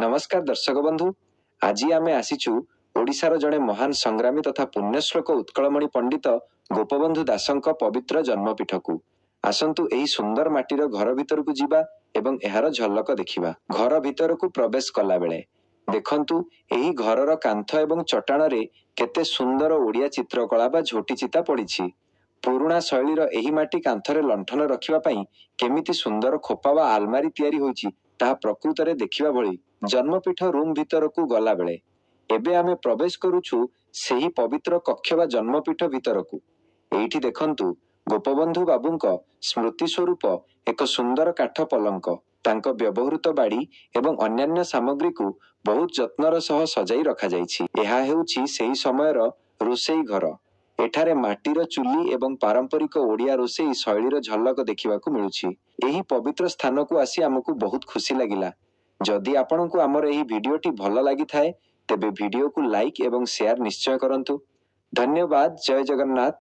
नमस्कार दर्शक बंधु, आज आम आसीचु ओडिशार जड़े महान संग्रामी तथा पुण्यश्लोक उत्कलमणि पंडित गोपबंधु दासंक पवित्र जन्मपीठ को आसंतु एही सुंदर माटीर घर भितर को जीवा एवं एहार झलक देखिबा। घर भितर को प्रवेश कला बेले देखंतु एही घरर कांथ एवं चट्टाण रे केते सुंदर ओडिया चित्रकला बा झोटी चिता पड़िछि। पुरुणा शैलीर एही माटी कांथरे लंठन रखिबा पई केमिति सुंदर खोपा बा आलमारी तयारी होईछि ताहा प्रकृत रे देखिबा भଳି। जन्मपीठ रूम भितर को गला बेले एबे आमे प्रवेश करूछु सेही पवित्र कक्ष बा जन्मपीठ भितर को। एइठी देखंतु गोपबंधु बाबूंक स्मृति स्वरूप एक सुंदर काठ पलंक, तांक व्यवहृत बाड़ी एवं अन्यान्य सामग्री को बहुत जत्नर सह सजाई रखा जाइछि। एहा हेउछि सेही समयर रोसेई घर। एठारे माटीर चुली एवं पारंपरिक ओडिया रोसेई शैलीर झलक देखिबाकू मिलुछि। एही पवित्र स्थान को आसी हमकू बहुत खुशी लागिला। जदि आपनकू आमर एही भिडियोटी भल लागि थाए तेबे भिडियो को लाइक एवं शेयर निश्चय करंतु। धन्यवाद। जय जगन्नाथ।